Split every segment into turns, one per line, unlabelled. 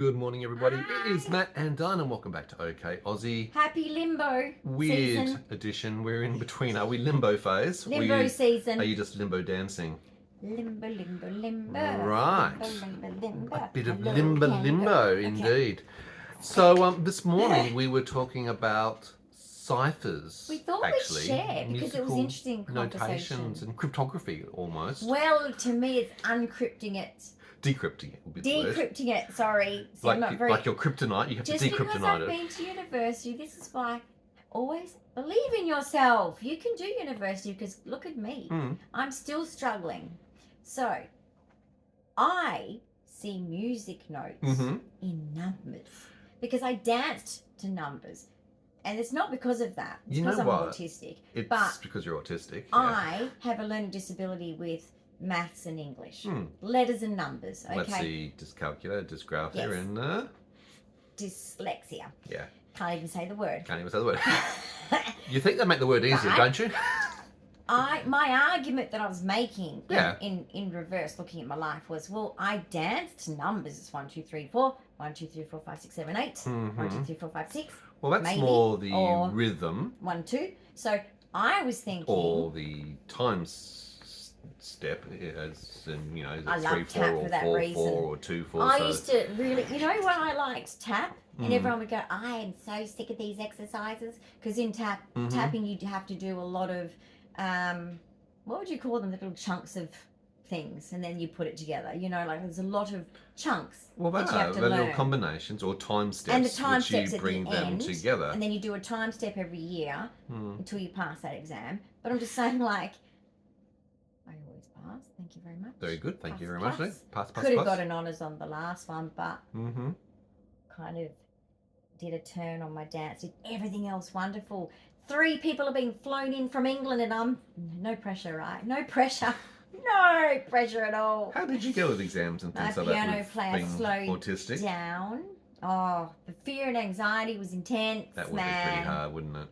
Good morning, everybody.
Hi.
It is Matt and Dyan, and welcome back to OK Aussie.
Happy limbo
Weird
season.
edition. We're in between. Are we limbo phase?
Limbo season.
Are you just limbo dancing?
Limbo, limbo, limbo.
Right.
Limbo, limbo, limbo.
A bit of
Hello,
limbo,
Okay.
indeed. So this morning we were talking about ciphers.
We thought
actually,
we'd share because it was
musical
interesting conversation.
notations and cryptography almost.
Well, to me, it's uncrypting it.
Decrypting it would be the word.
Decrypting it, sorry. See,
Like,
I'm not very...
like your kryptonite, you have
Just
to
because
decryptonite
I've
it.
been to university, this is why always believe in yourself. You can do university because look at me. I'm still struggling. So, I see music notes in numbers because I danced to numbers. And it's not because of that. It's because I'm autistic.
It's
but
because you're autistic. Yeah.
I have a learning disability with maths and English. Letters and numbers, okay?
Let's see, dyscalculia, dysgraphia,
Yes.
and
Dyslexia.
yeah.
Can't even say the word.
Can't even say the word. You think they make the word easier, don't you?
My argument that I was making
Yeah.
in reverse, looking at my life, was, well, I danced to numbers. It's 1, 2, 3, 4. 1, 2, 3, 4, 5, 6, 7, 8. 1, 2, 3, 4, 5, 6.
Well, that's
maybe,
more the
or
rhythm
1, 2. So I was thinking,
or the time step, as in, you know, is
I
it
love
3, 4,
tap
or
for that
4,
reason.
4, or 2, 4.
I
so
used to really, you know, when I liked tap, and everyone would go, I am so sick of these exercises, because in tapping you have to do a lot of, what would you call them, the little chunks of things, and then you put it together, you know, like there's a lot of chunks
well,
that you have to
they're
learn.
little combinations or time steps,
And the time
which
steps
you
at
bring
the
them
end,
together.
and then you do a time step every year until you pass that exam. But I'm just saying, like, I always pass. Thank you very much.
Very good. Thank
Pass,
you very
pass.
much. Pass.
Could have got an honours on the last one, but kind of did a turn on my dance. Did everything else wonderful. 3 people have been flown in from England, and I'm no pressure, right? No pressure. No pressure at all.
How did you go with exams and things
My
like that?
piano
with
player
being
slowed
autistic?
down. Oh, the fear and anxiety was intense.
That would be pretty hard, wouldn't it?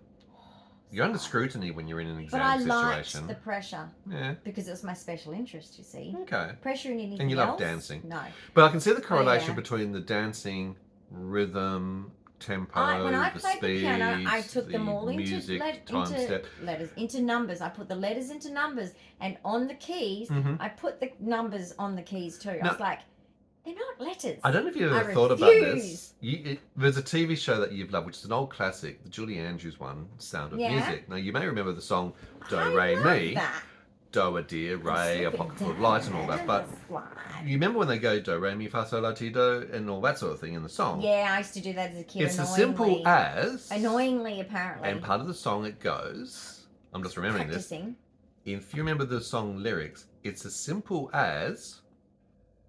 You're under scrutiny when you're in an exam
but I
situation.
liked the pressure.
Yeah.
Because it was my special interest, you see.
Okay.
Pressure in anything
And you love
else?
dancing.
No.
But I can see the correlation
yeah.
between the dancing, rhythm, tempo,
When I
the
played
speed,
the piano, I took them all
music,
into
time step.
letters, into numbers. I put the letters into numbers, and on the keys, I put the numbers on the keys too. I was like, they're not letters.
I don't know if you've ever thought about this. There's a TV show that you've loved, which is an old classic, the Julie Andrews one, Sound of Music. Now, you may remember the song Do, Re, Mi.
That.
Do, a dear, Re, a pocket full of light and all that. But you remember when they go Do, Re, Mi, Fa, Sol, La, Ti, Do, and all that sort of thing in the song?
Yeah, I used to do that as a kid.
It's as simple as...
Annoyingly, apparently.
And part of the song it goes... I'm just remembering
Practicing.
this. If you remember the song lyrics, it's as simple as...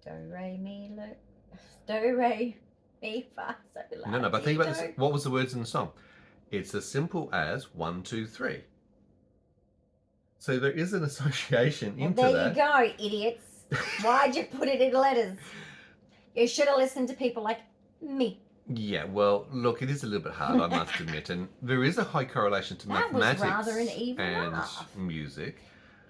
Do, re, mi, lo... Do, re, mi, fa, sol, la,
No, but
ti,
think about
do.
this. What was the words in the song? It's as simple as 1, 2, 3. So there is an association into
there
that.
There you go, idiots. Why'd you put it in letters? You should have listened to people like me.
Yeah, well, look, it is a little bit hard, I must admit. And there is a high correlation to
That was
mathematics
rather an even
and
laugh.
music.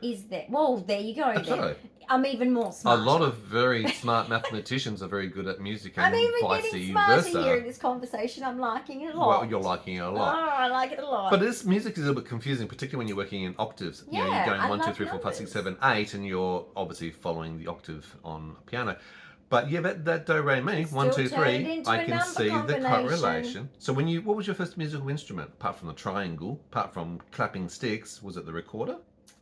Is there? Well, there you go.
Absolutely.
Then. I'm even more smart.
A lot of very smart mathematicians are very good at music and
I'm even
vice
getting smarter
versa.
here in this conversation. I'm liking it a lot.
Well, you're liking it a lot.
Oh, I like it a lot.
But music is a little bit confusing, particularly when you're working in octaves.
Yeah,
you know, you're going
I
1, 2,
love
3, 4, 5, 6,
numbers.
7, 8, and you're obviously following the octave on piano. But yeah, that do, re, mi, 1, 2, 3, I can see the correlation. So what was your first musical instrument? Apart from the triangle, apart from clapping sticks, was it the recorder?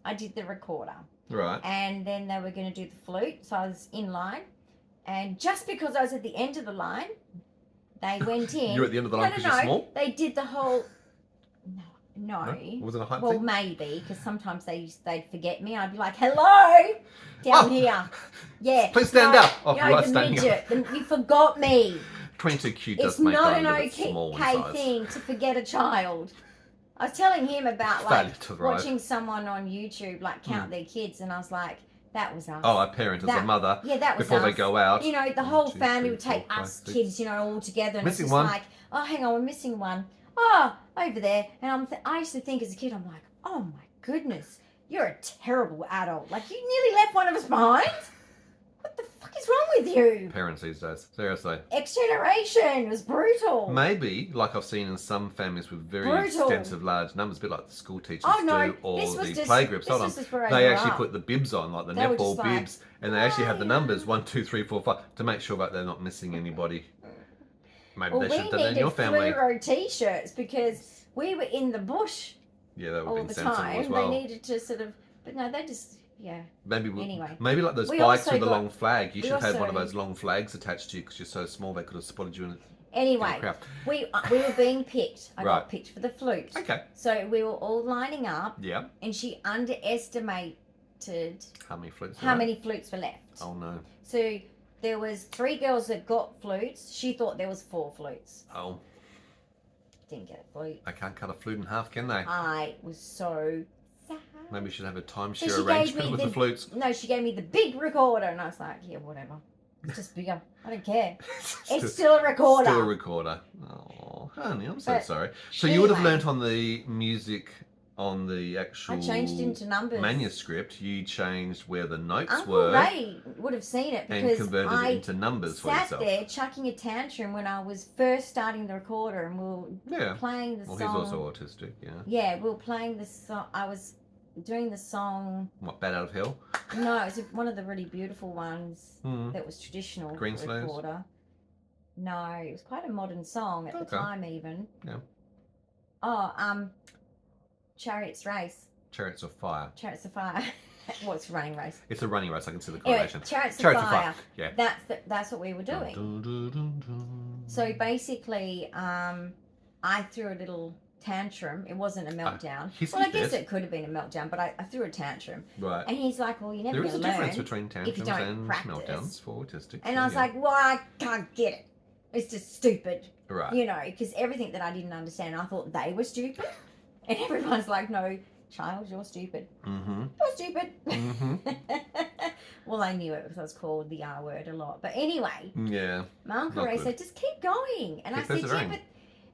I did the recorder.
Right.
And then they were going to do the flute, so I was in line. And just because I was at the end of the line, they went in.
You're at the end of the line because you're small?
They did the whole... No.
Was it a height
well,
thing?
maybe, because sometimes they'd forget me. I'd be like, hello, down here. Yeah.
Please stand up. Oh,
you know,
right,
the
standing
midget,
up.
You forgot me.
22Q
It's
does make
not
that
an
a little bit small in
okay
size.
thing to forget a child. I was telling him about
Failure to thrive.
watching someone on YouTube like count their kids, and I was like, that was us.
Oh, a parent as a mother.
Yeah, that was
before
us.
they go out.
You know, the whole
1, 2,
family
3,
would take
4, 5,
us
6.
kids, you know, all together, and
Missing
it's just
one.
like, oh, hang on, we're missing one. Oh, over there. And I used to think as a kid, I'm like, oh my goodness, you're a terrible adult. Like, you nearly left one of us behind. What the fuck fuck is wrong with you?
Parents these days, seriously.
X generation was brutal.
Maybe, like I've seen in some families with very extensive large numbers, a bit like the school teachers do, or the playgroups. Hold on. They actually put the bibs on, like the netball bibs, and they actually have the numbers 1, 2, 3, 4, 5 to make sure that they're not missing anybody. Maybe they should have done that in your family.
We needed fluoro t-shirts because we were in the bush.
Yeah, that would
all
have been
the
sensible
time.
as well.
They needed to sort of, but no, they just. Yeah.
Maybe like those bikes with the long flag. You should have had one of those long flags attached to you because you're so small they could have spotted you in it.
Anyway, we were being picked. I got picked for the flute.
Okay.
So we were all lining up.
Yeah.
And she underestimated
how many flutes
were left.
Oh no.
So there was 3 girls that got flutes. She thought there was 4 flutes.
Oh.
Didn't get a flute.
They can't cut a flute in half, can they?
I was so sad.
Maybe we should have a timeshare arrangement with the flutes.
No, she gave me the big recorder, and I was like, yeah, whatever. It's just bigger. I don't care. It's still a recorder.
Still a recorder. Oh, honey, I'm so sorry. So you would have learnt on the music, on the actual
I changed into numbers.
Manuscript, you changed where the notes
Uncle
were.
Ray would have seen it because
and converted it into numbers for yourself.
I sat there chucking a tantrum when I was first starting the recorder, and we were playing the song.
Well, he's also autistic, yeah.
Yeah, we were playing the song. I was doing the song.
What, Bat Out of Hell?
No, it's one of the really beautiful ones that was traditional recorder. No, it was quite a modern song at the time, even.
Yeah.
Oh, Chariots Race.
Chariots of Fire.
Chariots of Fire. Well, it's a running race.
It's a running race. I can see the correlation.
Anyway, Chariots of Fire. Yeah. That's what we were doing. Dun, dun, dun, dun. So basically, I threw a little tantrum. It wasn't a meltdown. Well, I guess it could have been a meltdown, but I threw a tantrum.
Right.
And he's like, well, you're never going to learn.
There is a difference between tantrums and
practice.
meltdowns for autistic.
And I was like, well, I can't get it. It's just stupid.
Right.
You know, because everything that I didn't understand, I thought they were stupid. And everyone's like, no, child, you're stupid. Mm-hmm. You're stupid. Mm-hmm. Well, I knew it because I was called the R word a lot. But anyway.
Yeah.
My Uncle Ray said, just keep going. And I said, yeah,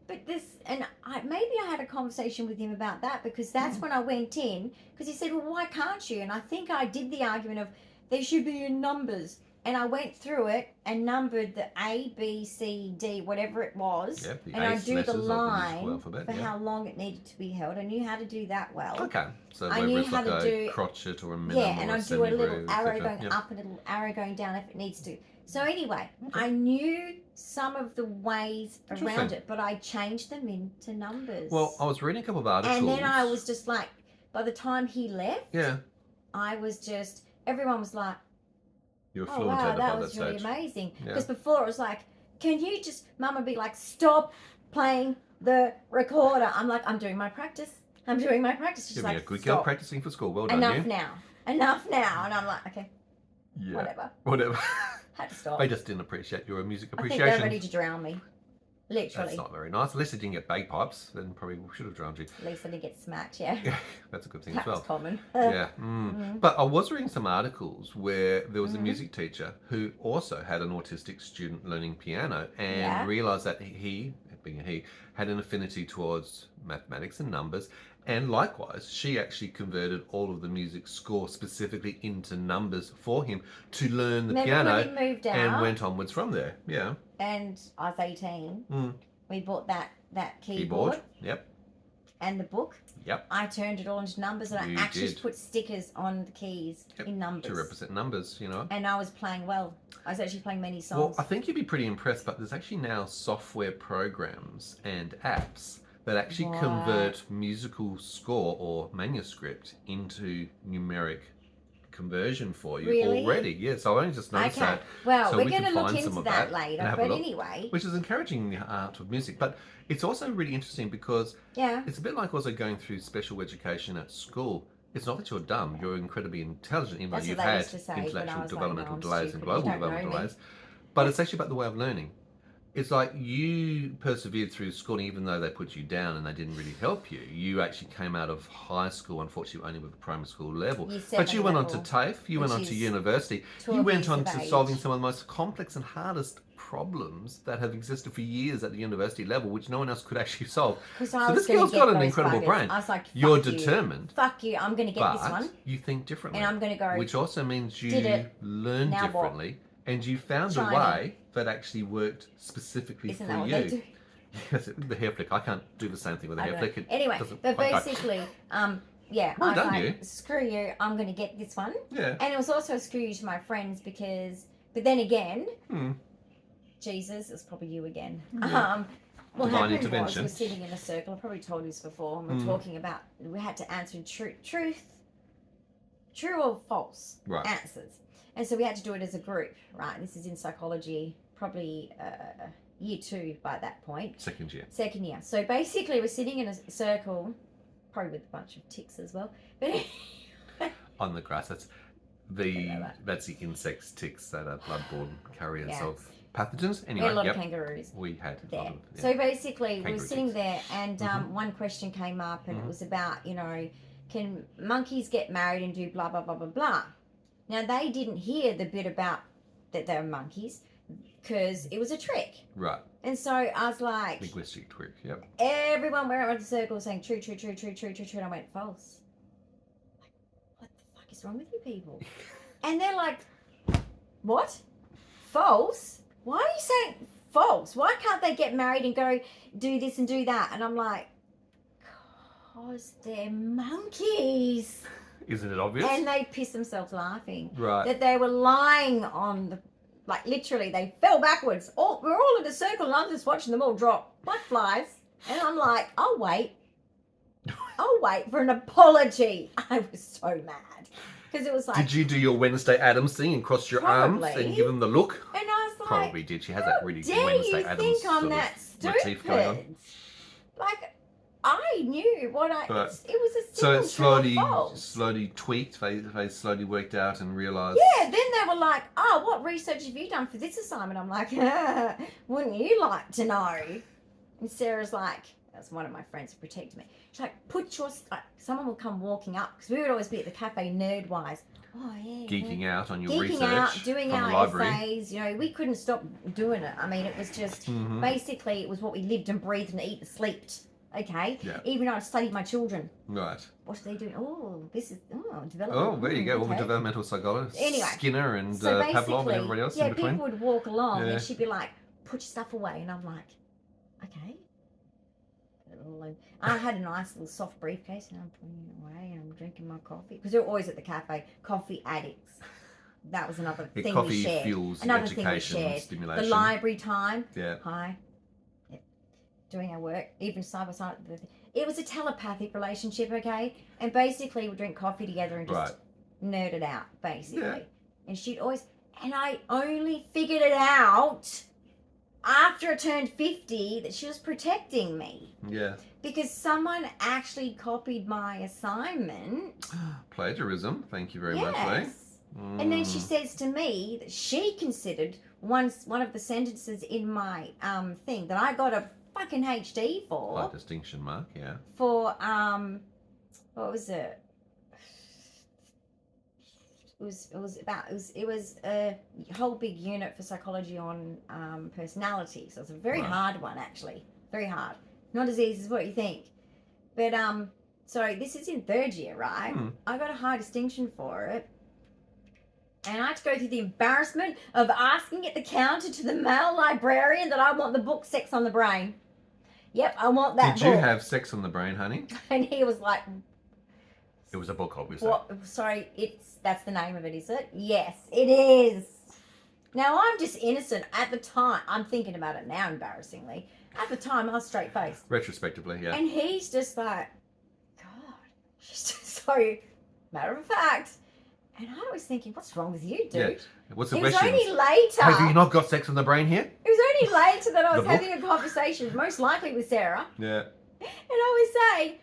but this, and maybe I had a conversation with him about that because that's when I went in, because he said, well, why can't you? And I think I did the argument of they should be in numbers. And I went through it and numbered the A, B, C, D, whatever it was. Yep, and I do the line for how long it needed to be held. I knew how to do that well.
Okay. So I knew how to do crotchet or a minimum.
Yeah, and I do a little arrow going up and a little arrow going down if it needs to. So anyway, I knew some of the ways around it, but I changed them into numbers.
Well, I was reading a couple of articles.
And then I was just like, by the time he left, I was just, everyone was like,
you're fluent
wow, that was really amazing. Because before it was like, can you just, Mum would be like, stop playing the recorder. I'm like, I'm doing my practice. She's
You're
like,
a good girl practicing for school. Well done,
Enough now. And I'm like, okay, whatever. Had to stop.
They just didn't appreciate your music appreciation.
I think they're ready to drown me. Literally.
That's not very nice. At least they didn't get bagpipes. Then probably should have drowned you.
At least they didn't get smacked, yeah.
That's a good thing as well.
That's common.
Yeah. But I was reading some articles where there was a music teacher who also had an autistic student learning piano and realised that he, being a he, had an affinity towards mathematics and numbers. And likewise, she actually converted all of the music score specifically into numbers for him to learn the piano and went onwards from there. Yeah.
And I was 18. We bought that keyboard.
Yep.
And the book.
Yep.
I turned it all into numbers and I actually put stickers on the keys in numbers.
To represent numbers, you know.
And I was playing well. I was actually playing many songs.
Well, I think you'd be pretty impressed, but there's actually now software programs and apps that actually convert musical score or manuscript into numeric conversion for you already. Yes, I only just noticed that.
Well,
so
we're going to look into that later, but anyway.
Which is encouraging the art of music. But it's also really interesting because it's a bit like also going through special education at school. It's not that you're dumb, you're incredibly intelligent, even though you've had intellectual developmental delays and global developmental delays. But it's actually about the way of learning. It's like you persevered through school, and even though they put you down and they didn't really help you, you actually came out of high school, unfortunately, only with the primary school level. But you went on to TAFE, you went on to university, you went on to solving some of the most complex and hardest problems that have existed for years at the university level, which no one else could actually solve. So this girl's got an incredible brain.
I was like,
you're determined.
Fuck you, I'm going to get this one.
You think differently.
And I'm going to go.
Which also means you learn differently. And you found a way that actually worked specifically
Isn't
for
that what
you.
they do?
Yes, the hair flick. I can't do the same thing with a hair flick.
Anyway, but basically, yeah,
Well
I was
done,
like,
you.
screw you, I'm going to get this one.
Yeah.
And it was also a screw you to my friends because, but then again, Jesus, it's probably you again.
Yeah.
What
Divine
happened
intervention.
was we were sitting in a circle, I probably told you this before, and we're talking about, we had to answer true or false answers. And so we had to do it as a group, right? This is in psychology, probably year 2 by that point.
Second year.
So basically we're sitting in a circle, probably with a bunch of ticks as well. But
on the grass, that's the insects, ticks that are bloodborne carriers of pathogens. Anyway,
we had a lot of kangaroos.
We had
there.
A lot of,
So basically we were
kangaroo
sitting
ticks.
there and one question came up and it was about, you know, can monkeys get married and do blah, blah, blah, blah, blah. Now they didn't hear the bit about that they were monkeys because it was a trick.
Right.
And so I was like...
Linguistic trick, yep.
Everyone went around the circle saying true, true, true, true, true, true, true. And I went, false. Like, what the fuck is wrong with you people? And they're like, what? False? Why are you saying false? Why can't they get married and go do this and do that? And I'm like, because they're monkeys.
Isn't it obvious?
And they pissed themselves laughing.
Right.
That they were lying on the... Like, literally, they fell backwards. We're all in a circle, and I'm just watching them all drop like flies. And I'm like, I'll wait for an apology. I was so mad. Because it was like...
Did you do your Wednesday Addams thing and cross your arms and give them the look?
And I was like...
Probably did. She has that really
dare
Wednesday
you
Addams
think I'm
sort
that
of motif going on.
stupid? Like, I knew what I...
But,
it was a
so it
simple
slowly tweaked. They slowly worked out and realised...
Yeah, then they were like, oh, what research have you done for this assignment? I'm like, wouldn't you like to know? And Sarah's like, that's one of my friends who protected me. She's like, someone will come walking up, because we would always be at the cafe nerd-wise. Oh, yeah.
Geeking out on your
Geeking
research
out, doing
from
our
the library.
essays. You know, we couldn't stop doing it. I mean, it was just, basically, it was what we lived and breathed and ate and slept. Okay?
Yeah.
Even though I studied my children.
Right.
What are they doing? Oh, this is, development.
Oh, there you go. All the
Okay.
developmental psychologists.
Anyway,
Skinner and
so
Pavlov and everybody else in between.
People would walk along
Yeah.
and she'd be like, put your stuff away. And I'm like, okay. I had a nice little soft briefcase and I'm putting it away and I'm drinking my coffee. Because they're always at the cafe. Coffee addicts. That was another thing
coffee
we shared.
fuels
Another
education,
thing we shared.
stimulation.
The library time.
Yeah.
Hi. Yeah. Doing our work. Even side by side. It was a telepathic relationship, okay? And basically we drink coffee together and just nerd it out, basically.
Yeah.
And she'd always... And I only figured it out after I turned 50 that she was protecting me.
Yeah.
Because someone actually copied my assignment.
Plagiarism. Thank you very much, Lee.
And then she says to me that she considered one of the sentences in my thing that I got a fucking HD for.
Like distinction mark, yeah.
For, what was it? It was a whole big unit for psychology on personality. So it's a very hard one, actually. Very hard. Not as easy as what you think. But, so this is in 3rd year, right? I got a high distinction for it. And I had to go through the embarrassment of asking at the counter to the male librarian that I want the book Sex on the Brain. Yep, I want that book.
Did you have sex on the brain, honey?
And he was like...
It was a book, obviously.
What? Sorry, that's the name of it, is it? Yes, it is. Now, I'm just innocent. At the time, I'm thinking about it now, embarrassingly. At the time, I was straight-faced.
Retrospectively, yeah.
And he's just like, God, she's just so matter of fact. And I was thinking, what's wrong with you, dude?
Yeah. What's the
It was
question?
only later.
Have you not got sex on the brain here?
It was only later that I was
The book?
having a conversation, most likely with Sarah.
Yeah.
And I was saying,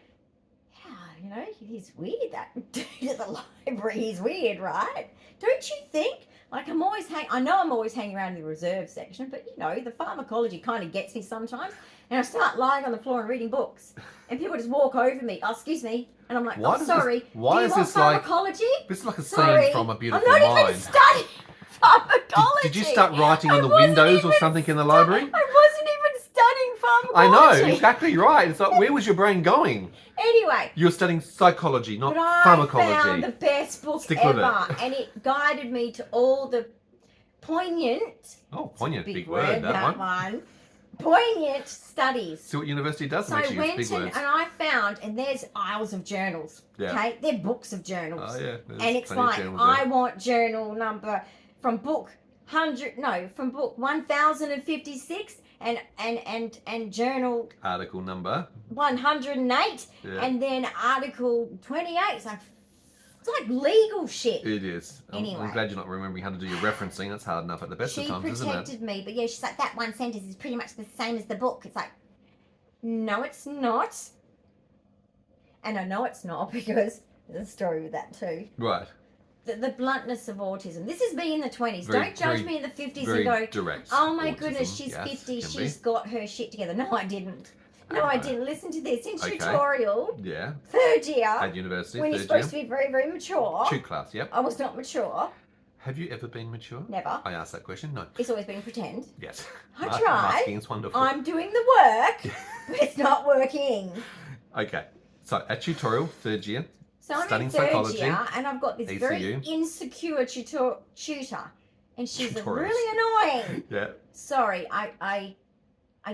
yeah, you know, he's weird, that dude at the library. He's weird, right? Don't you think? Like, I'm always hanging around in the reserve section, but, you know, the pharmacology kind of gets me sometimes. And I start lying on the floor and reading books. And people just walk over me. Oh, excuse me. And I'm like, sorry.
Why
Do you
is
want
this like...
pharmacology?
This is like a
Sorry.
scene from A Beautiful
I'm not
Mind.
even studying pharmacology.
Did you start writing on the
wasn't
windows or
even
something in the library?
I wasn't even studying
I
pharmacology.
know, exactly right. It's like, where was your brain going?
Anyway.
You were studying psychology, not
But I
pharmacology.
found the best book
Stick with
ever.
it.
And it guided me to all the poignant.
Oh, poignant,
Big
word, that
one. Poignant studies.
See what university does
So
make
I
you use
went
big words.
and I found, and there's aisles of journals.
Yeah.
Okay, they're books of journals.
Oh yeah.
And it's like, I want journal number from book 1056 and journal
article number
108 and then article 28. It's like legal shit.
It is.
Anyway.
I'm glad you're not remembering how to do your referencing. That's hard enough at the best of times, isn't it?
She protected me, but yeah, she's like, that one sentence is pretty much the same as the book. It's like, no, it's not. And I know it's not because there's a story with that too.
Right.
The bluntness of autism. This is me in the 20s. Don't judge me in the 50s and go,
direct
oh my
autism.
goodness, she's
Yes,
50, she's got her shit together. No, I didn't. No, I didn't. Listen to this. In
Okay.
tutorial,
Yeah.
third year,
At university,
when you're
third
supposed
year.
to be very, very mature.
Tube class, yep.
I was not mature.
Have you ever been mature?
Never.
I asked that question. No.
It's always been pretend.
Yes.
I tried.
Masking is wonderful.
I'm doing the work, but it's not working.
Okay. So at tutorial, third year.
So I'm
Studying
in third
psychology,
year, and I've got this
ECU.
very insecure tutor, and she's
Tutorials.
really annoying.
Yeah.
Sorry, I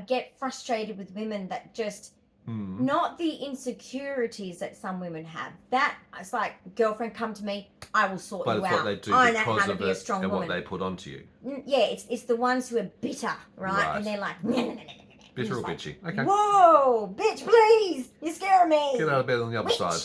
get frustrated with women that just not the insecurities that some women have. That it's like, girlfriend, come to me, I will sort
But
you
it's
out.
what they do
I know
because
how to
of
be a
it
strong
and
woman.
what they put onto you.
Yeah, it's the ones who are bitter, right?
Right.
And they're like, no.
Bitter or
like,
bitchy. Okay.
Whoa, bitch, please, you're scaring me.
Get out of bed on the other
Witch.
side.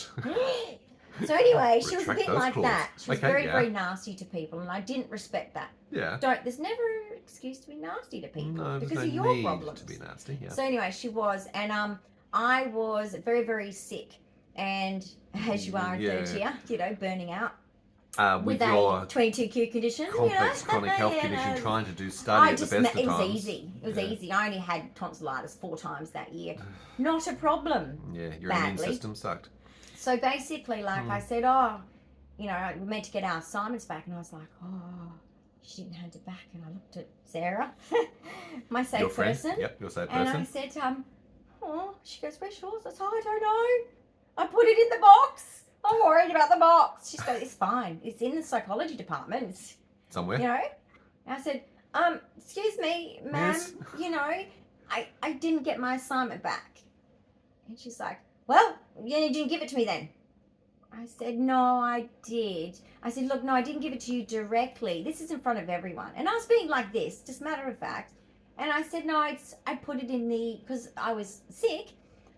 So anyway, she was a
Retract
bit
those
like
claws.
that. She was
Okay,
very,
yeah.
very nasty to people, and I didn't respect that.
Yeah.
There's never an excuse to be nasty to people
No, there's
because
no
of your
need
problems.
to be nasty. Yeah.
So anyway, she was, and I was very, very sick, and as you are in third year, burning out
with
a
your
22q condition,
complex chronic health condition, trying to do study at the best of times.
It was easy. It was easy. I only had tonsillitis 4 times that year. Not a problem.
Yeah, your
badly.
immune system sucked.
So basically, like I said, we meant to get our assignments back, and I was like, she didn't hand it back, and I looked at Sarah, my safe
Your friend.
person.
Yep, your safe
And
person.
I said, she goes, where's yours? I said, I don't know. I put it in the box. I'm worried about the box. She goes, it's fine. It's in the psychology department. It's,
Somewhere.
And I said, excuse me, ma'am,
Yes.
I didn't get my assignment back. And she's like, well, you didn't give it to me then. I said, no, I did. I said, look, no, I didn't give it to you directly. This is in front of everyone. And I was being like this, just matter of fact. And I said, no, I put it in because I was sick.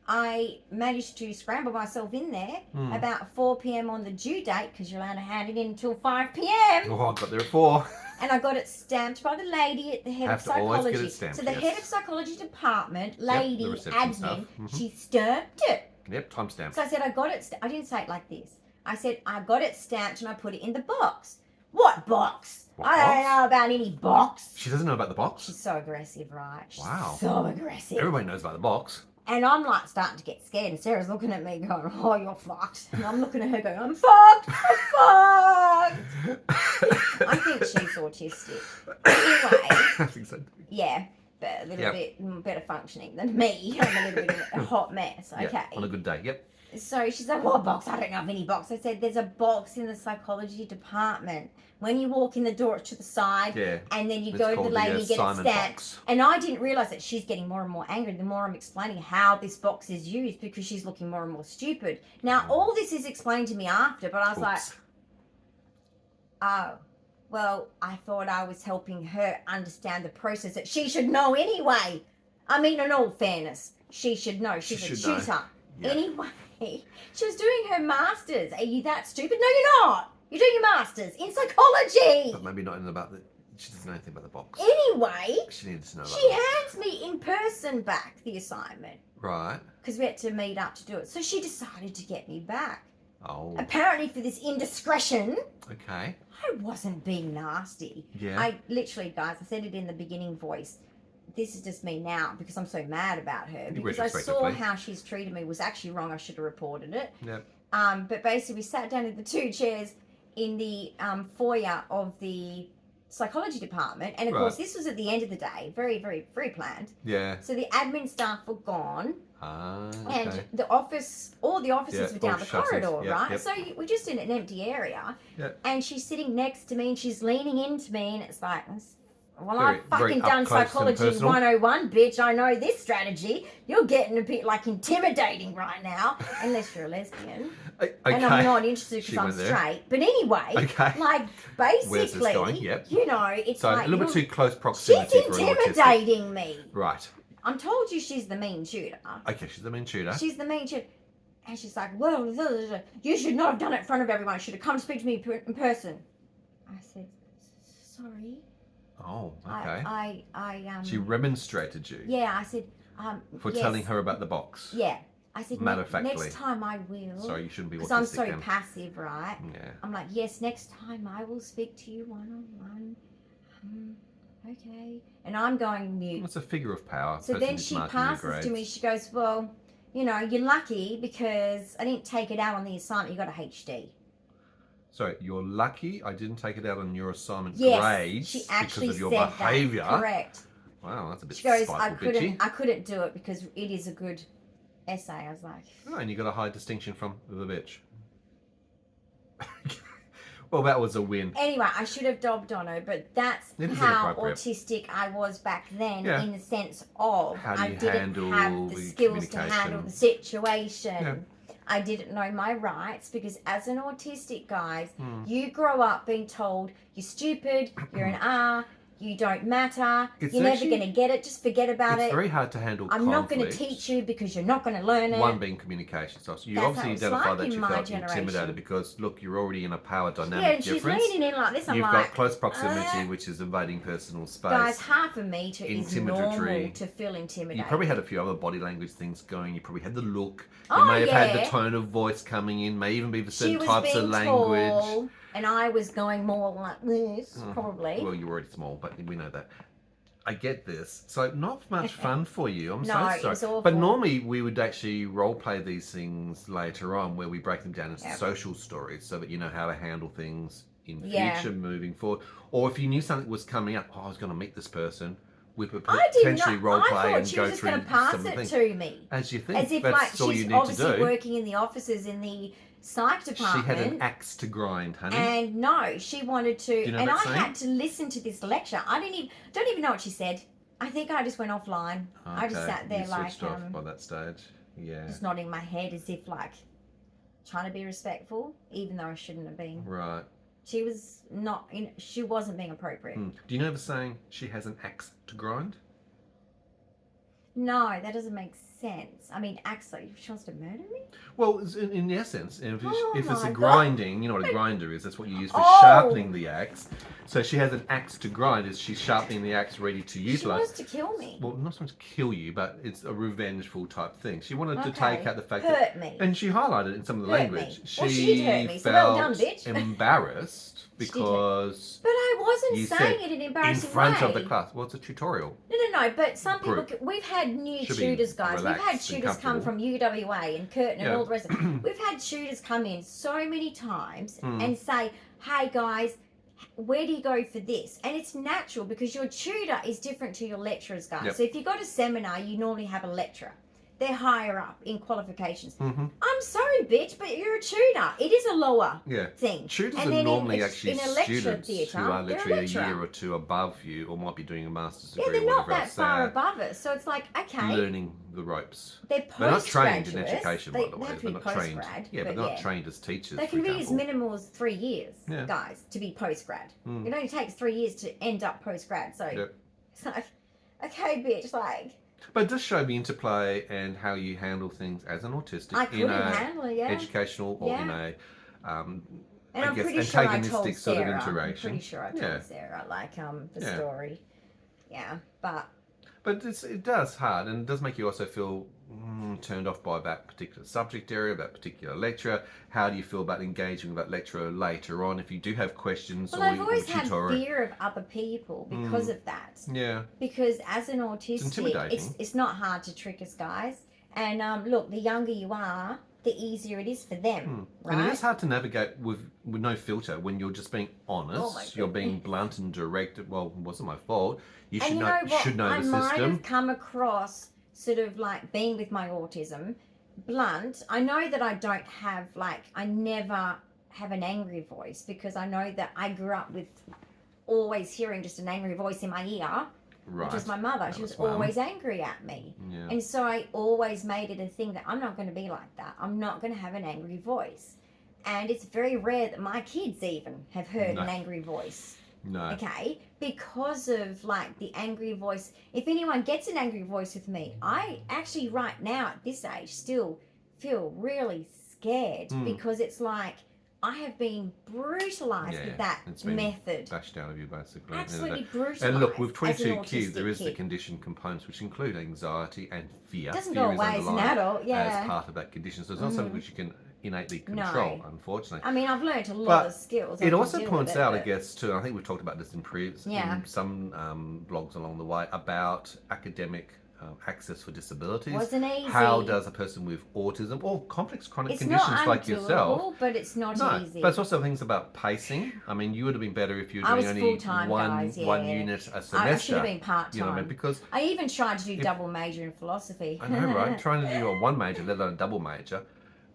I managed to scramble myself in there about 4 p.m. on the due date, because you're allowed to hand it in until 5 p.m.
Oh, I got there at 4.
And I got it stamped by the lady at the head of psychology.
Get it stamped,
So the head of psychology department, lady,
the reception staff.
admin, she stamped it.
Yep, timestamp.
So I said, I got it. I didn't say it like this. I said, I got it stamped and I put it in the box. What box?
What
I don't
box?
know about any box.
She doesn't know about the box?
She's so aggressive, right? She's
Wow.
so aggressive.
Everybody knows about the box.
And I'm like starting to get scared, and Sarah's looking at me going, oh, you're fucked. And I'm looking at her going, I'm fucked. I'm fucked. I think she's autistic. Anyway.
I think so.
Yeah, but a little bit better functioning than me. I'm a little bit of a hot mess. Okay.
Yep, on a good day, yep.
So she's like, what box? I don't know of any box. I said, there's a box in the psychology department. When you walk in the door, it's to the side.
Yeah.
And then you
It's
go to
called
the lady,
the,
you get it
Simon
stamped.
box.
And I didn't realise that she's getting more and more angry the more I'm explaining how this box is used, because she's looking more and more stupid. Now, all this is explained to me after, but I was like, oh, well, I thought I was helping her understand the process that she should know anyway. I mean, in all fairness, she should know. She's a tutor.
Yeah.
Anyway, she was doing her masters. Are you that stupid? No, you're not. You're doing your masters in psychology.
But maybe not in about the... She doesn't know anything about the box.
Anyway,
She needed to know about
she
the box.
hands me in person back the assignment.
Right.
Because we had to meet up to do it. So she decided to get me back.
Oh.
Apparently for this indiscretion,
Okay.
I wasn't being nasty.
Yeah.
I literally, guys, I said it in the beginning voice. This is just me now because I'm so mad about her. Because I saw how she's treated me was actually wrong. I should have reported it.
Yep.
But basically we sat down in the 2 chairs in the foyer of the psychology department, and of course this was at the end of the day, very, very, very planned.
Yeah.
So the admin staff were gone.
Okay.
And all the offices were down the corridor, right? Yep. So we're just in an empty area.
Yep.
And she's sitting next to me and she's leaning into me, and it's like, well, I've fucking done psychology 101, bitch. I know this strategy. You're getting a bit like intimidating right now, unless you're a lesbian. Okay. And I'm not interested because I'm straight. But anyway, like basically, you know, it's
so
like
a little bit too close proximity.
She's intimidating me.
Right.
I'm told you she's the mean tutor.
Okay, she's the mean tutor.
She's the mean tutor. And she's like, well, you should not have done it in front of everyone. You should have come to speak to me in person. I said, sorry.
Oh, okay.
She
remonstrated you.
Yeah, I said,
for telling her about the box.
Yeah. I said,
matter-of-factly.
Next time I will.
Sorry, you shouldn't be autistic.
Because I'm so passive, right?
Yeah.
I'm like, yes, next time I will speak to you one-on-one. Okay. And I'm going mute.
It's a figure of power.
So then she passes to me. She goes, well, you know, you're lucky because I didn't take it out on the assignment. You got a HD.
So you're lucky I didn't take it out on your assignment grades
she actually
because of your
said
behaviour.
That. Correct.
Wow, that's a bit
She goes,
spiteful, bitchy.
I couldn't do it because it is a good essay. I was like...
Oh, and you got a high distinction from the bitch. Well, that was a win.
Anyway, I should have dobbed on her, but that's how autistic I was back then, in the sense of I didn't have the skills to handle the situation. Yeah. I didn't know my rights because as an autistic, guys, you grow up being told you're stupid, you're an R, you don't matter, you're never going to get it, just forget about it.
It's very hard to handle
I'm not going to teach you because you're not going to learn it.
One being communication. So you obviously identify that you felt intimidated because, look, you're already in a power dynamic difference.
Yeah, and she's leaning in like this.
You've got close proximity, which is invading personal space.
Guys, half a metre is normal to feel intimidated.
You probably had a few other body language things going. You probably had the look. You may have had the tone of voice coming in, may even be for certain types of language. Tall.
And I was going more like this, probably.
Well, you're already small, but we know that. I get this. So not much fun for you. I'm so sorry.
It was awful.
But normally we would actually role play these things later on where we break them down into social stories so that you know how to handle things in future moving forward. Or if you knew something was coming up, I was going to meet this person. We would potentially role play and go through some things. I thought she was just going to pass it to me. As you think. As if that's all you need to do. She's obviously working in the offices in the psych department. She had an axe to grind, honey.
And no, she wanted to. You know and I had to listen to this lecture. I don't even know what she said. I think I just went offline. Okay. I just sat there switched off
by that stage. Yeah.
Just nodding my head as if like trying to be respectful, even though I shouldn't have been.
Right.
She was not. She wasn't being appropriate.
Do you know the saying? She has an axe to grind.
No, that doesn't make sense. I mean, axe, like, she wants to murder me?
Well, in essence, if it's a grinding, you know what a grinder is. That's what you use for sharpening the axe. So she has an axe to grind. Is she's sharpening the axe ready to utilize.
She wants to kill me.
Well, not so much kill you, but it's a revengeful type thing. She wanted to take out the fact
hurt me.
And she highlighted it in some of the language.
She did hurt me. So well done, bitch.
Embarrassed because.
But I wasn't saying it in an embarrassing way.
In front of the class. Well, it's a tutorial.
No. But some people, we've had new tutors, guys. We've had tutors come from UWA and Curtin and all the rest of it. We've had tutors come in so many times and say, hey guys, where do you go for this? And it's natural because your tutor is different to your lecturers, guys. Yep. So if you go to seminar, you normally have a lecturer. They're higher up in qualifications. I'm sorry, bitch, but you're a tutor. It is a lower thing.
Tutors are normally actually students who are literally a year or two above you or might be doing a master's degree.
Yeah, they're not that far above us. So it's like, okay.
Learning the ropes.
They're
not trained in education, by the way.
They're not trained.
Yeah, but they're not trained as teachers.
They can be as minimal as 3 years, guys, to be post-grad. It only takes 3 years to end up post-grad. So it's like, okay, bitch, like...
But it does show the interplay and how you handle things as an autistic in a educational or in a antagonistic sort of interaction.
I'm pretty sure I told Sarah, like the story. Yeah, but
it does hard, and it does make you also feel turned off by that particular subject area, that particular lecturer. How do you feel about engaging with that lecturer later on if you do have questions?
Well, I've always had fear of other people because of that.
Yeah.
Because as an autistic, it's not hard to trick us, guys. And look, the younger you are, the easier it is for them, right?
And it is hard to navigate with no filter when you're just being honest. You're being blunt and direct. Well, it wasn't my fault. You should know the system. I might
have come across sort of like being with my autism blunt. I know that I don't have I never have an angry voice because I know that I grew up with always hearing just an angry voice in my ear.
Right.
Which was my mother. She was always angry at me.
Yeah.
And so I always made it a thing that I'm not going to be like that. I'm not going to have an angry voice. And it's very rare that my kids even have heard an angry voice.
No.
Okay? Because of the angry voice. If anyone gets an angry voice with me, I actually right now at this age still feel really scared because it's I have been brutalised with that method.
Bashed out of you, basically.
Absolutely brutalised.
And look, with 22 kids, there is the condition components, which include anxiety and fear.
It doesn't go away as an adult,
as part of that condition. So it's not something which you can innately control, unfortunately.
I mean, I've learned a lot of skills.
It also points out, I guess, too, and I think we've talked about this in some blogs along the way, about academic access for disabilities.
Wasn't easy.
How does a person with autism or complex chronic conditions like yourself?
But it's not easy.
But it's also things about pacing. I mean, you would have been better if you were doing only one unit a semester.
I should have been part-time.
You know what I mean? Because
I even tried to do double major in philosophy.
I know, right? Trying to do a one major, let alone a double major.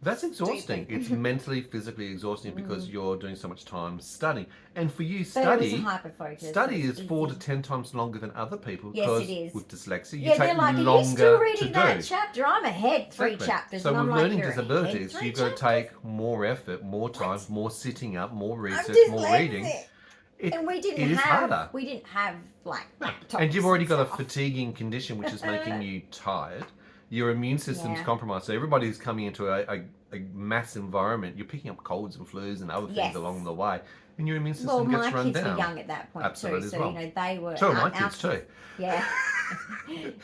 That's exhausting. It's mentally, physically exhausting because you're doing so much time studying. And for you, study is 4 to 10 times longer than other people.
Yes, it is.
With dyslexia,
you take
longer
are you still reading
to
that
do.
chapter? I'm ahead 3 chapters.
So
and
with
I'm
learning
you're
disabilities,
ahead 3
you've got to
chapters?
take more effort, more time, more sitting up, more research, more reading.
And we didn't have laptops.
And you've already got a fatiguing condition which is making you tired. Your immune system's compromised. So everybody who's coming into a mass environment, you're picking up colds and flus and other things along the way. And your immune system gets run down.
Well, my kids were young at that point too. So, they were...
So my kids too.
Yeah.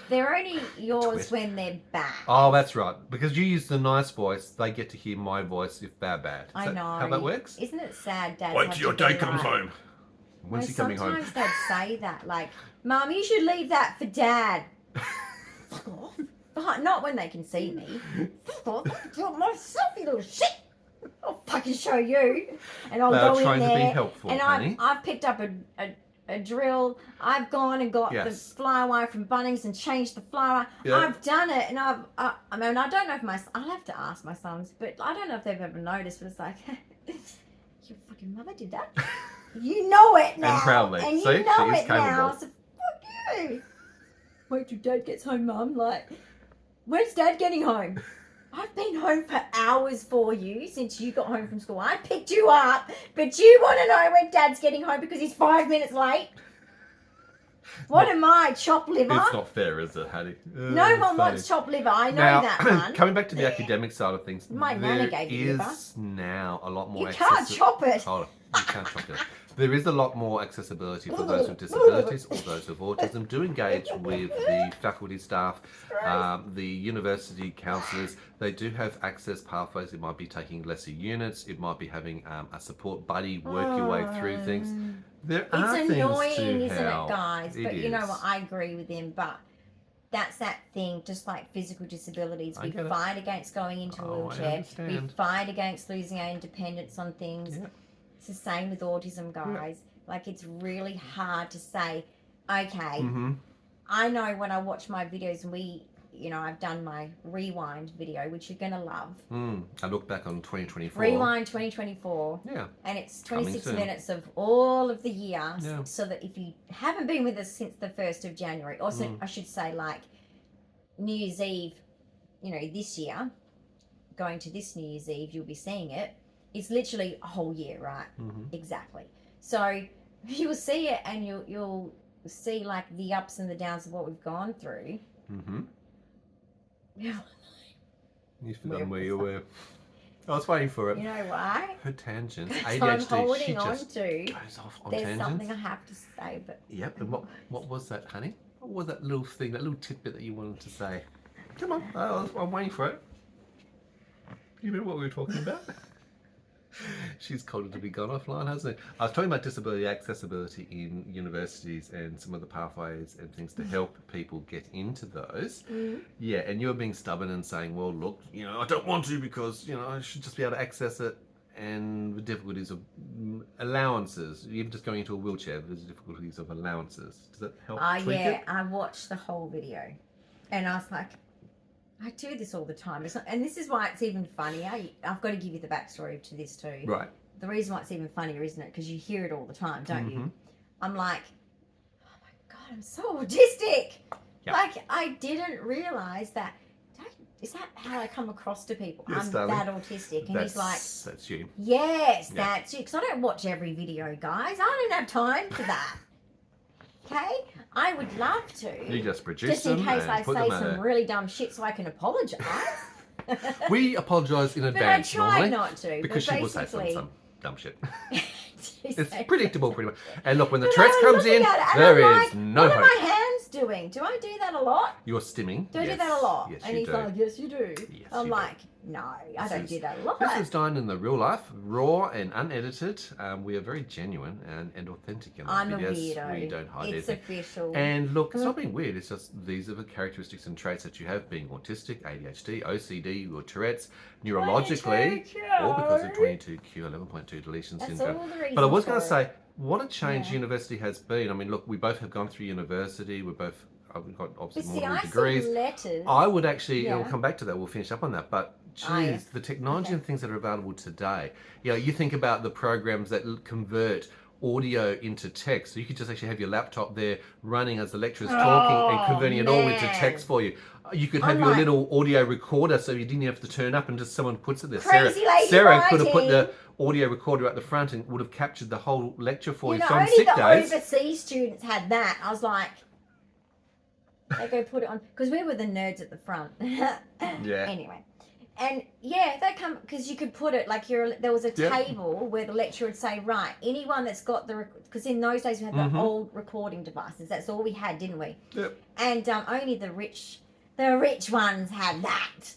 They're only yours when they're bad.
Oh, that's right. Because you use the nice voice, they get to hear my voice if they're bad.
I know.
How that works?
Isn't it sad, Dad?
Wait till your dad comes home. When's he coming home?
Sometimes they'd say that, Mum, you should leave that for Dad. Fuck off. But not when they can see me. Fuck off. Drop myself, you little shit. I'll fucking show you. And I'll go in there.
Trying to be helpful,
and I've picked up a drill. I've gone and got the flywire from Bunnings and changed the flywire. Yeah. I've done it, and I mean, I don't know if I'll have to ask my sons, but I don't know if they've ever noticed. But it's like, your fucking mother did that. You know it now.
And proudly.
And
see,
you know it
capable.
now. So fuck you. Wait till Dad gets home, Mum. When's Dad getting home? I've been home for hours for you since you got home from school. I picked you up, but you want to know when Dad's getting home because he's 5 minutes late? What am I, chopped liver?
It's not fair, is it, Hattie?
No one wants chopped liver. I know that one.
Coming back to the academic side of things,
My nana gave you liver.
There is now a lot more...
You can't chop it.
Hold on. You can't chop it. There is a lot more accessibility for those with disabilities or those with autism. Do engage with the faculty staff, the university counsellors. They do have access pathways. It might be taking lesser units. It might be having a support buddy work your way through things. There are things to help.
It's annoying, isn't it, guys? But
you
know what? I agree with him. But that's that thing, just like physical disabilities. We fight against going into a wheelchair. We fight against losing our independence on things. Yeah. It's the same with autism, guys. Yeah. It's really hard to say, okay, I know when I watch my videos and I've done my rewind video, which you're going to love.
I look back on 2024.
Rewind 2024.
Yeah.
And it's 26 minutes of all of the year. Yeah. So that if you haven't been with us since the 1st of January, or I should say New Year's Eve, this year, going to this New Year's Eve, you'll be seeing it. It's literally a whole year, right? Exactly. So you'll see it, and you'll see the ups and the downs of what we've gone through.
You've forgotten where you were. I was waiting for it.
You know why?
Her tangents.
ADHD.
I'm
holding on to.
Goes off on
There's
tangents.
something I have to say, but.
Yep. And what was that, honey? What was that little thing, that little tidbit that you wanted to say? Come on. I'm waiting for it. Do you remember what we were talking about? She's called it to be gone offline, hasn't it? I was talking about disability accessibility in universities and some of the pathways and things to help people get into those. Yeah, and you were being stubborn and saying, well, look, I don't want to because, I should just be able to access it. And the difficulties of allowances, even just going into a wheelchair, there's difficulties of allowances. Does that help tweak it?
I watched the whole video and I was like, I do this all the time. And this is why it's even funnier. I've got to give you the backstory to this too.
Right.
The reason why it's even funnier, isn't it? Because you hear it all the time, don't you? I'm like, oh my God, I'm so autistic. Yep. Like, I didn't realise that. Is that how I come across to people?
Yes,
I'm
darling.
that autistic. And he's like,
that's you.
Yes, that's you. Because I don't watch every video, guys. I don't have time for that. Okay? I would love to.
You just produce them.
Just in case I say some really dumb shit so I can apologise.
We apologise in advance
but I try
normally.
not to.
Because she will say some dumb shit. It's
say
predictable pretty much. And look, when the Tourette's comes in, there is no hope.
What are my hands doing? Do I do that a lot?
You're stimming.
Do I do that a lot?
Yes,
and he's like, yes, you do.
Yes,
I'm like, no, I don't do that a lot.
This is Dyan in the real life, raw and unedited. We are very genuine and authentic in our videos.
I'm a weirdo.
We don't hide
It's
anything.
official.
And look, it's not being weird. It's just these are the characteristics and traits that you have, being autistic, ADHD, OCD, or Tourette's, neurologically, all because of 22q 11.2 deletion syndrome.
All the reasons
But I was going to
for
say, what a change university has been. I mean, look, we both have gone through university. We've got obviously more degrees.
Letters.
I would actually, we'll come back to that. We'll finish up on that. But geez, the technology
Okay.
and things that are available today. You think about the programs that convert audio into text. So you could just actually have your laptop there running as the lecturer's talking and converting it all into text for you. You could have your little audio recorder so you didn't have to turn up and just someone puts it there. Sarah could have put the audio recorder at the front and would have captured the whole lecture for you. So on sick days.
Only the overseas students had that. I was like, they go put it on. Because we were the nerds at the front.
Yeah.
Anyway. And yeah, they come, because you could put it like there was a table where the lecturer would say, right, anyone that's got because in those days we had the old recording devices. That's all we had, didn't we?
Yep.
And only the rich ones had that.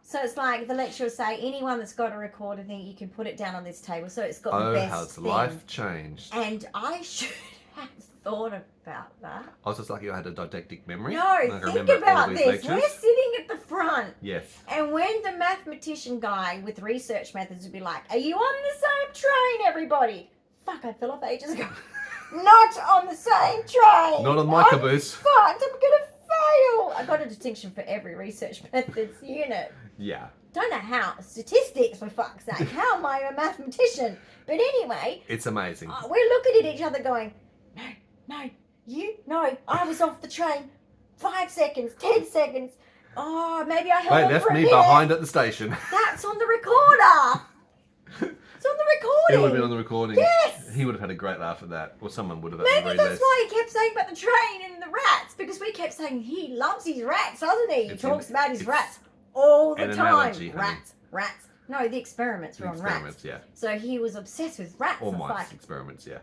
So it's like the lecturer would say, anyone that's got a recorder thing, you can put it down on this table. So it's got the best
how has
thing.
life changed.
And I should have thought about that.
I was just lucky I had a didactic memory.
No, think about this. Lectures. We're sitting at the front.
Yes.
And when the mathematician guy with research methods would be like, are you on the same train, everybody? Fuck, I fell off ages ago. Not on the same train.
Not on my caboose.
Fucked, I'm going to fail. I got a distinction for every research methods unit.
Yeah.
Don't know how. Statistics, for fuck's sake. How am I a mathematician? But anyway.
It's amazing.
We're looking at each other going, no, I was off the train 5 seconds, 10 seconds. Oh, maybe I held on
left
for a
me
minute.
behind at the station.
That's on the recorder. It's on the recording.
It would have been on the recording.
Yes.
He would have had a great laugh at that. Or someone would have.
Maybe that's why he kept saying about the train and the rats. Because we kept saying he loves his rats, doesn't he? He talks about his rats all the time.
Analogy,
Rats. No, the experiments were on rats.
Yeah.
So he was obsessed with rats.
Or mice experiments, yeah.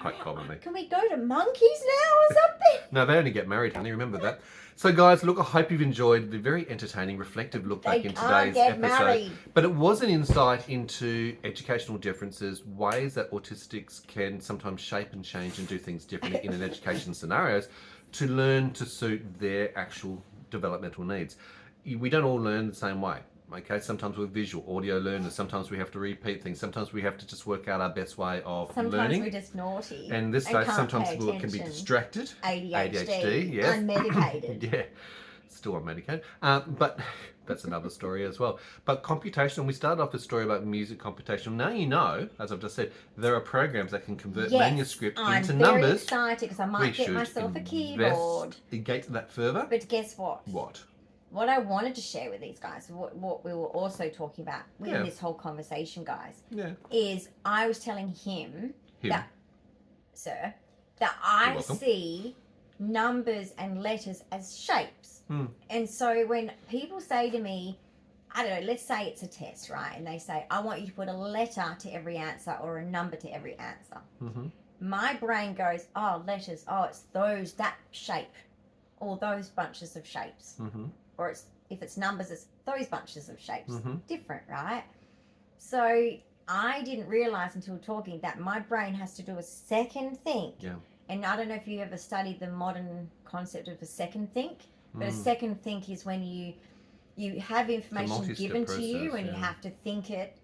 Quite commonly.
Can we go to monkeys now or something?
No, they only get married, honey. Remember that. So, guys, look, I hope you've enjoyed the very entertaining, reflective look back in today's episode.
Married.
But it was an insight into educational differences, ways that autistics can sometimes shape and change and do things differently in an education scenarios to learn to suit their actual developmental needs. We don't all learn the same way. Okay, sometimes we're visual, audio learners. Sometimes we have to repeat things. Sometimes we have to just work out our best way of learning.
Sometimes we're just naughty.
And this day, sometimes people can be distracted.
ADHD,
yes.
Unmedicated.
Yeah, still unmedicated. But that's another story as well. But computational, we started off a story about music computation. Now you know, as I've just said, there are programs that can convert manuscript into numbers.
I'm very excited because I might get myself a keyboard.
Investigate that further.
But guess what?
What?
What I wanted to share with these guys, what we were also talking about in this whole conversation, guys, is I was telling him that, sir, that I see numbers and letters as shapes. And so when people say to me, I don't know, let's say it's a test, right? And they say, I want you to put a letter to every answer or a number to every answer. My brain goes, oh, letters, oh, it's that shape or those bunches of shapes. Or if it's numbers, it's those bunches of shapes. Different, right? So I didn't realise until talking that my brain has to do a second think.
Yeah.
And I don't know if you ever studied the modern concept of a second think, but a second think is when you have information given to you and you have to think it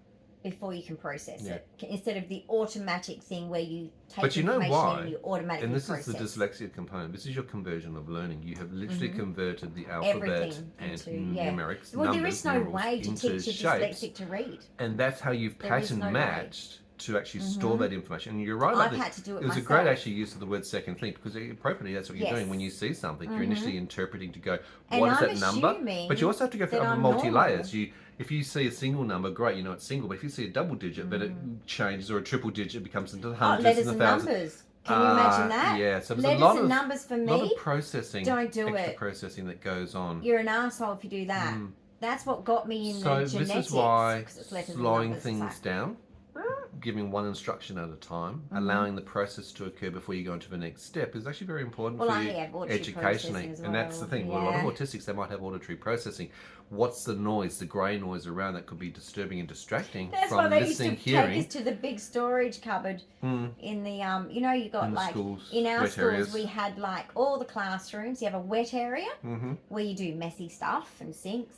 before you can process it, instead of the automatic thing where you take information and you automatically process.
And this is the dyslexia component. This is your conversion of learning. You have literally converted the alphabet and numerics,
well,
numbers,
there is no
numerals,
way to
into
teach a
shapes,
dyslexic to read.
And that's how you've pattern matched to actually store that information. And you're right
I've
about
had to do it
There's
myself.
a great actually use of the word second think, because appropriately that's what you're doing when you see something. You're initially interpreting to go, what is that number? But you also have to go for multi-layers. If you see a single number, great, you know it's single. But if you see a double digit, but it changes, or a triple digit becomes into the hundreds
letters
and the
and
thousands.
numbers. Can you imagine that?
Yeah, so there's
letters
a lot
and
of
numbers for me.
lot of processing.
Don't do
extra
it.
processing that goes on.
You're an asshole if you do that. That's what got me in the genetics.
So this is why slowing things down, giving one instruction at a time, allowing the process to occur before you go into the next step is actually very important for you educationally. And that's the thing. With a lot of autistics, they might have auditory processing. What's the noise, the grey noise around that could be disturbing and distracting
that's
from
why they
listening,
used to
hearing.
take us to the big storage cupboard in the you know, you got
in
like
schools,
in our
wet
schools
areas.
we had like all the classrooms. You have a wet area where you do messy stuff and sinks,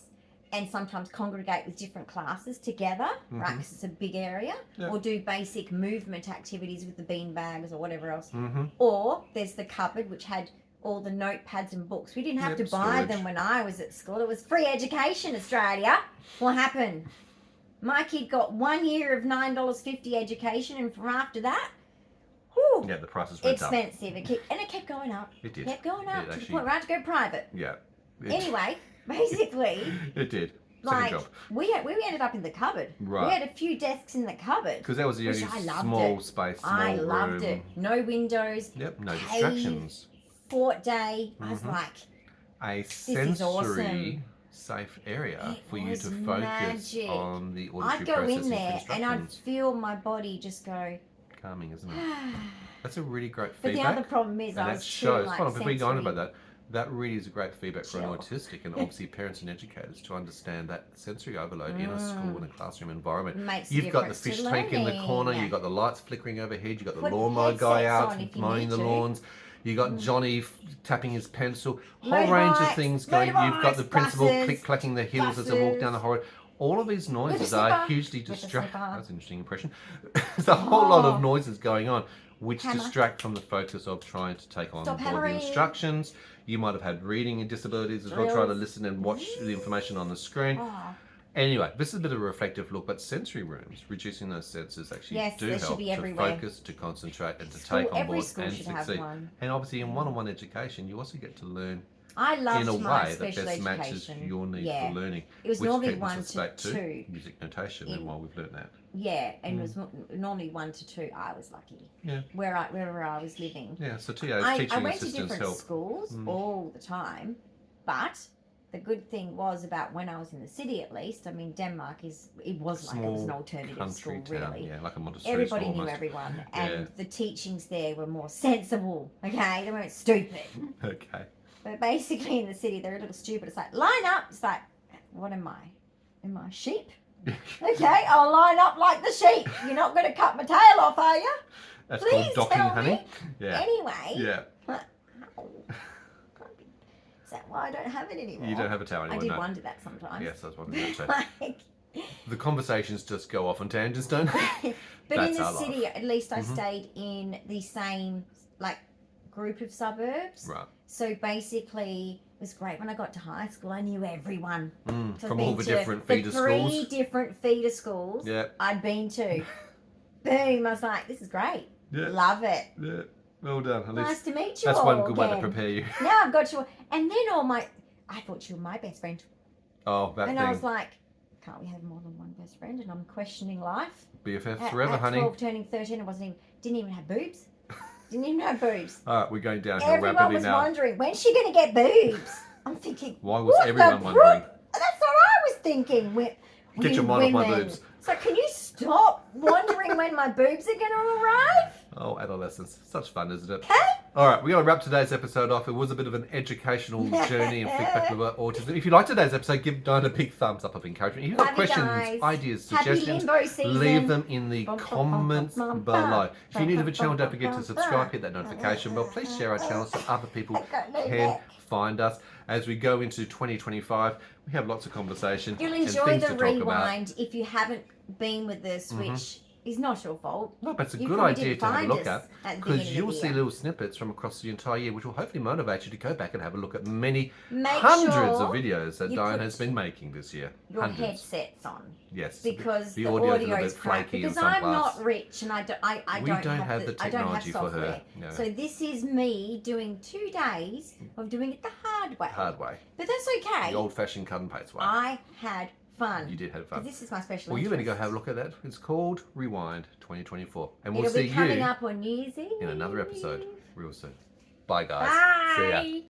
and sometimes congregate with different classes together, right? Because it's a big area, or do basic movement activities with the bean bags or whatever else. Or there's the cupboard which had all the notepads and books. We didn't have to buy them when I was at school. It was free education, Australia. What happened? My kid got 1 year of $9.50 education, and from after that, whew,
the prices went up.
expensive. It kept going up.
It did.
Kept going up to
actually,
the point where I had to go private.
Yeah.
Anyway, basically,
it did.
like
job.
we ended up in the cupboard.
Right.
We had a few desks in the cupboard
Because that was the only small space, small
I
room.
loved it. No windows.
Yep, no
cave,
distractions.
Fort day. I was like,
A
is
sensory
awesome.
safe area
It
for you
was
to focus
magic.
on the auditory
I'd go
processing
in there and I'd
instructions.
feel my body just go.
Calming, isn't it? That's a really great
But
feedback.
the other problem is
and
I
that
was
shows.
too like
Hold on, before you go on
sensory.
about that, that really is a great feedback for an
Chill.
autistic, and obviously parents and educators to understand that sensory overload in a school, in a classroom environment.
Makes a
You've got the
difference to
fish tank in the corner,
learning.
you've got the lights flickering overhead, you've got the
Put
lawnmower guy
headsets
out
on if you
mowing
need
the
to.
lawns. You got Johnny tapping his pencil, whole range of
Motorbikes,
things going. You've got the
motorbikes,
principal
buses,
click-clacking the heels as they walk down the corridor. All of these noises are
slipper.
hugely
With a
distracting.
slipper.
That's an interesting impression. There's a whole lot of
Oh.
noises going on, which
Hammer.
distract from the focus of trying to take on
Stop
board the
hammering.
instructions. You might have had reading disabilities as well,
Drills.
trying to listen and watch the information on the screen.
Oh.
Anyway, this is a bit of a reflective look, but sensory rooms, reducing those senses actually
Yes,
do
they should
help
be
to
everywhere.
focus, to concentrate, and to
School-
take on
every
board
school
and
should have
succeed.
one.
And obviously, in one-on-one education, you also get to learn
I
in a
loved my
way that
special
best matches
education.
your need
Yeah.
for learning.
It was
which
normally
keeps
1
us
to
back
2.
music notation, and while we've learned that.
Yeah, and it was normally 1 to 2. I was lucky.
Yeah.
Wherever I was living.
Yeah, so TA's
I
teaching
went to
assistants
different
help.
schools all the time, but the good thing was about when I was in the city, at least. I mean, Denmark it was like it was an alternative
country
school,
town,
really.
yeah, like a Montessori
Everybody
school
knew
almost.
everyone, and
Yeah.
the teachings there were more sensible. Okay, they weren't stupid.
Okay.
But basically, in the city, they're a little stupid. It's like line up. It's like, what am I? Am I a sheep? Okay, I'll line up like the sheep. You're not going to cut my tail off, are you?
That's
Please
called
tell
docking,
me.
honey. Yeah.
Anyway.
Yeah.
Is that why I don't have it anymore?
You don't have a tail
I
anymore,
did
no.
wonder that sometimes.
Yes, that's what I'm
Like,
The conversations just go off on tangents, don't they?
but
That's
in
our
the
life.
city, at least I stayed in the same group of suburbs.
Right.
So basically, it was great when I got to high school. I knew everyone. So I've
From
been
all the
to
different feeder
the 3
schools.
different feeder schools.
Yeah.
I'd been to. Boom! I was like, this is great.
Yeah.
Love it.
Yeah. Well done. At
Nice
least
to meet you
that's
all
one good way to
again.
prepare you.
Now I've got you. And then I thought you were my best friend.
Oh, that
And
thing.
I was like, can't we have more than one best friend? And I'm questioning life.
BFF
At
forever, honey.
12, turning 13, didn't even have boobs. Didn't even have boobs.
All right, we're going downhill
Everyone
rapidly
was
now.
wondering, when's she going to get boobs? I'm thinking,
Why was
what
everyone
the
wondering?
That's what I was thinking.
Get your mind off my boobs.
So can you stop wondering when my boobs are going to arrive?
Oh, adolescence. Such fun, isn't it?
Okay.
All right, we're going to wrap today's episode off. It was a bit of an educational journey and feedback about autism. If you liked today's episode, give Dyan a big thumbs up of encouragement. If you've got questions, ideas, suggestions, leave them in the comments below. If you're new to the channel, don't forget to subscribe, hit that notification bell. Please share our channel so other people can find us. As we go into 2025, we have lots of conversation.
You'll
and
enjoy
things
the
to talk
rewind if you haven't been with us, which is not your fault.
No, but it's a good idea to have a look at, because you'll see little snippets from across the entire year, which will hopefully motivate you to go back and have a look at hundreds of videos that Dyan has been making this year.
Your headsets on.
Yes.
Because the
audio
is crap. Because I'm not rich and I don't have the technology for her.
No.
So this is me doing 2 days of doing it the hard way. But that's okay.
The old-fashioned cut and paste way.
I had fun.
You did have fun.
This is my special.
Well, you're going to go have a look at that. It's called Rewind 2024, and we'll
It'll
see
be coming up on New Year's Eve
in another episode real soon. Bye, guys.
Bye.
See ya.